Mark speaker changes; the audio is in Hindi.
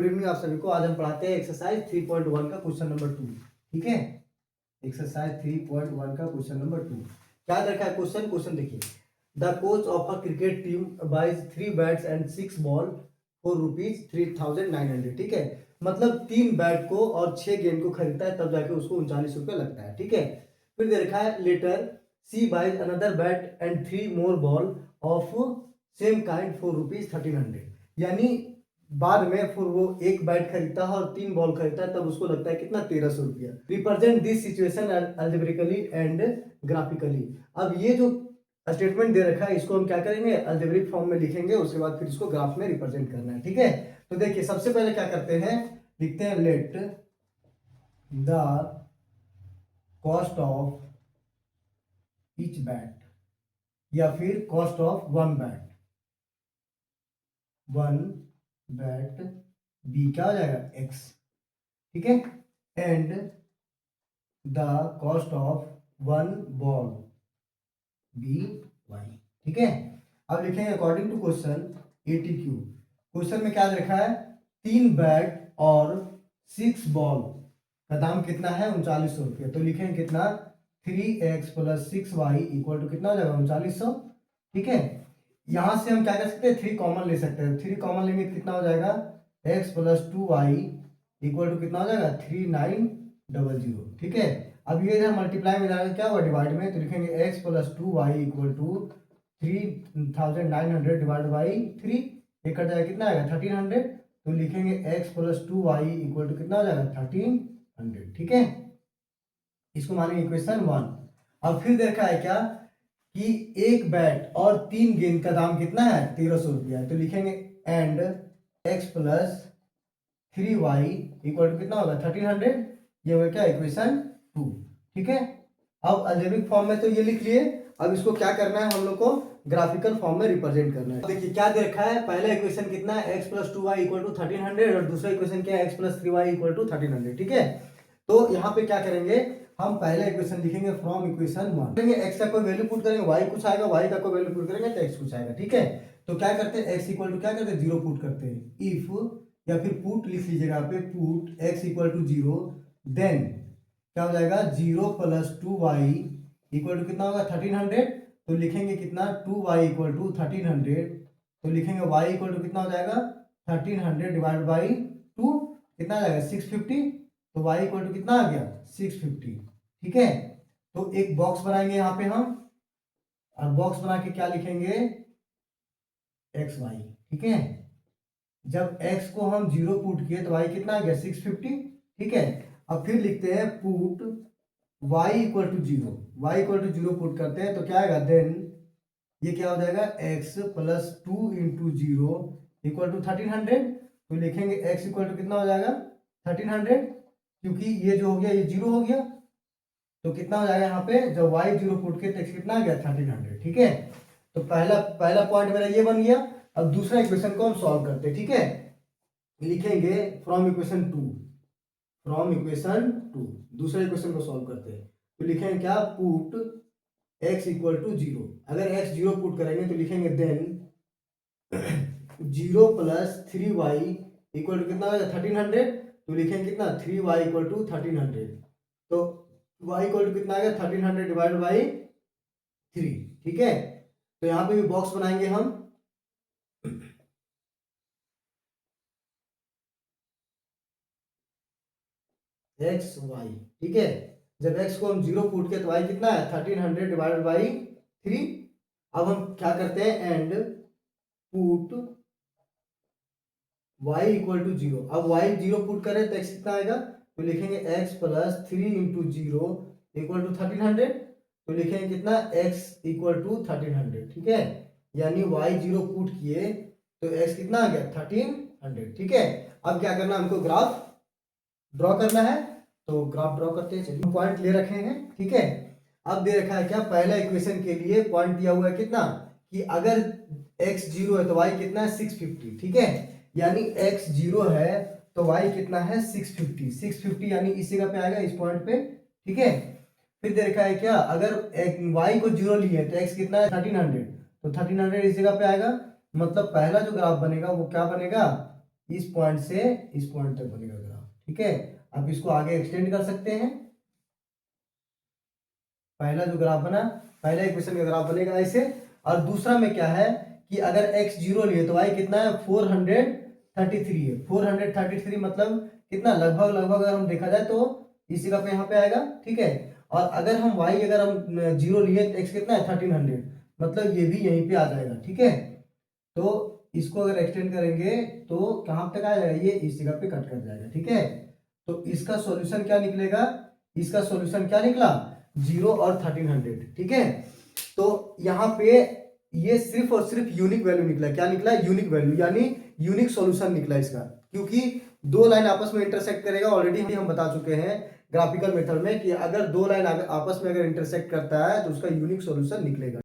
Speaker 1: गुड इवनिंग आप सभी को। आज हम पढ़ाते हैं एक्सरसाइज 3.1 का क्वेश्चन नंबर 2। ठीक है, एक्सरसाइज 3.1 का क्वेश्चन नंबर 2 क्या रखा है क्वेश्चन देखिए। The coach of a cricket team buys 3 bats and 6 ball for ₹3,900। ठीक है, मतलब 3 बैट को और 6 गेंद को खरीदता है तब जाके उसको 39 रुपये लगता है। ठीक है, फिर दे रखा है later C buys another bat and 3 more ball of same kind for ₹1,300। यानी बाद में फिर वो एक बैट खरीदता है और 3 बॉल खरीदता है तब उसको लगता है कितना 1,300 रुपया। Represent this situation algebraically and graphically. अब ये जो स्टेटमेंट दे रखा है इसको हम क्या करेंगे, अल्जेब्रिक फॉर्म में लिखेंगे, उसके बाद फिर इसको ग्राफ में रिप्रेजेंट करना है। ठीक है, तो देखिए सबसे पहले क्या करते हैं, लिखते हैं let the cost of each bat या फिर cost of one bat be क्या हो जाएगा एक्स। ठीक है, and the cost of one ball be Y. ठीक है, अब लिखेंगे अकॉर्डिंग टू क्वेश्चन ATQ। क्वेश्चन में क्या लिखा है, 3 बैट और 6 बॉल का दाम कितना है 3900 रुपये। तो लिखेंगे कितना 3x + 6y इक्वल टू कितना हो जाएगा 3900। ठीक है, यहां से हम क्या कर सकते हैं 3 कॉमन ले सकते हैं। 3 कॉमन लेंगे तो कितना हो जाएगा x + 2y इक्वल टू कितना हो जाएगा 3900। ठीक है, अब ये इधर मल्टीप्लाई में जाएगा क्या हुआ डिवाइड में, तो लिखेंगे x + 2y equal to 3,900 divide by 3। ये कट जाएगा कितना आएगा 1300। तो लिखेंगे x + 2y इक्वल टू कितना हो जाएगा 1300। ठीक है, इसको मानेंगे इक्वेशन 1। अब फिर देखा है क्या कि एक बैट और 3 गेंद का दाम कितना है 1,300 रुपया। तो लिखेंगे and x + 3y equal to कितना होगा 1300। ये हो गया क्या इक्वेशन 2। ठीक है, अब अलजेब्रिक फॉर्म में तो ये लिख लिए, अब इसको क्या करना है हम लोग को ग्राफिकल फॉर्म में रिप्रेजेंट करना है। देखिए क्या दे रखा है, पहला इक्वेशन कितना है x + 2y इक्वल टू 1300 और दूसरा इक्वेशन क्या है x + 3y इक्वल टू 1300। ठीक है, तो यहाँ पे क्या करेंगे, हम पहले इक्वेशन लिखेंगे फ्रॉम इक्वेशन 1। करेंगे x का कोई वैल्यू पुट करेंगे y कुछ आएगा, y का कोई वैल्यू पुट करेंगे तो x कुछ आएगा। ठीक है, तो क्या करते हैं x इक्वल टू क्या करते हैं 0 पुट करते हैं। इफ या फिर पुट लिख लीजिएगा यहाँ पे, put x equal to 0, then क्या हो जाएगा 0 + 2y इक्वल टू कितना होगा 1300। तो लिखेंगे कितना 2y इक्वल टू 1300। तो लिखेंगे y इक्वल टू कितना हो जाएगा 1300 डिवाइड बाई 2 कितना आ जाएगा 650। तो y इक्वल टू कितना आ गया 650। ठीक है, तो एक बॉक्स बनाएंगे यहाँ पे हम, और बॉक्स बना के क्या लिखेंगे xy। ठीक है, जब x को हम 0 पुट किए तो y कितना आ गया 650। ठीक है, अब फिर लिखते हैं put y equal to 0, y equal to 0 put करते हैं तो क्या आएगा, देन ये क्या हो जाएगा x + 2 × 0 इक्वल टू 1300। तो लिखेंगे x इक्वल टू कितना हो जाएगा 1300, क्योंकि ये जो हो गया ये 0 हो गया। तो कितना हो जाएगा यहाँ पे, जब y 0 पुट के तो x कितना आ गया 1300। ठीक है, तो पहला पॉइंट मेरा ये बन गया। अब दूसरा इक्वेशन को हम सॉल्व करते हैं। ठीक है, लिखेंगे फ्रॉम इक्वेशन 2 दूसरा इक्वेशन को सॉल्व करते हैं। तो लिखेंगे क्या, पुट x इक्वल टू 0। अगर x 0 पुट करेंगे तो लिखेंगे देन 0 + 3y इक्वल टू कितना हो जाएगा 1300। तो लिखेंगे कितना 3y इक्वल टू 1300। तो y इक्वल टू कितना आ गया 1300 डिवाइड बाई 3। ठीक है, तो यहाँ पे भी बॉक्स बनाएंगे हम, एक्स वाई। ठीक है, जब x को हम 0 पुट किया तो y कितना है 1300 डिवाइड बाई 3। अब हम क्या करते हैं and put y equal to 0। अब y 0 पुट करें तो x कितना आएगा, तो लिखेंगे x + 3 × 0 इक्वल टू 1300। तो लिखेंगे कितना x इक्वल टू 1300। ठीक है, यानी y 0 पुट किए तो x कितना आ गया 1300। ठीक है, अब क्या करना, हमको ग्राफ ड्रॉ करना है। तो ग्राफ ड्रॉ करते हैं, चलिए पॉइंट ले रखे हैं। ठीक है, अब दे रखा है क्या, पहला इक्वेशन के लिए पॉइंट दिया हुआ है कितना, कि अगर x 0 है तो y कितना है 650। ठीक है, यानी x 0 है तो y कितना है 650 यानी इस जगह पे आएगा इस पॉइंट पे। ठीक है, फिर दे रखा है क्या, अगर y को 0 लिए तो x कितना है 1300। तो 1300 इस जगह पे आएगा, मतलब पहला जो ग्राफ बनेगा वो क्या बनेगा, इस पॉइंट से इस पॉइंट तक बनेगा ग्राफ, ठीक है। अब इसको आगे एक्सटेंड कर सकते हैं। पहला जो ग्राफ बना, पहला इक्वेशन का ग्राफ बनेगा ऐसे। और दूसरा में क्या है कि अगर x 0 लिए तो y कितना है 433 है। 433 मतलब कितना, लगभग लगभग अगर हम देखा जाए तो इस जगह पे यहाँ पे आएगा, ठीक है। और अगर हम y अगर हम 0 लिए तो x कितना है 1300, मतलब ये भी यहीं पे आ जाएगा, ठीक है। तो इसको अगर एक्सटेंड करेंगे तो कहाँ तक आ जाएगा, ये इस जगह पे कट कर जाएगा, ठीक है। तो इसका सॉल्यूशन क्या निकलेगा, इसका सॉल्यूशन क्या निकला 0 और 1300, ठीक है। तो यहाँ पे ये सिर्फ और सिर्फ यूनिक वैल्यू निकला, क्या निकला यूनिक वैल्यू, यानी यूनिक सॉल्यूशन निकला इसका, क्योंकि दो लाइन आपस में इंटरसेक्ट करेगा। ऑलरेडी हम बता चुके हैं ग्राफिकल मेथड में कि अगर दो लाइन आपस में अगर इंटरसेक्ट करता है तो उसका यूनिक सॉल्यूशन निकलेगा।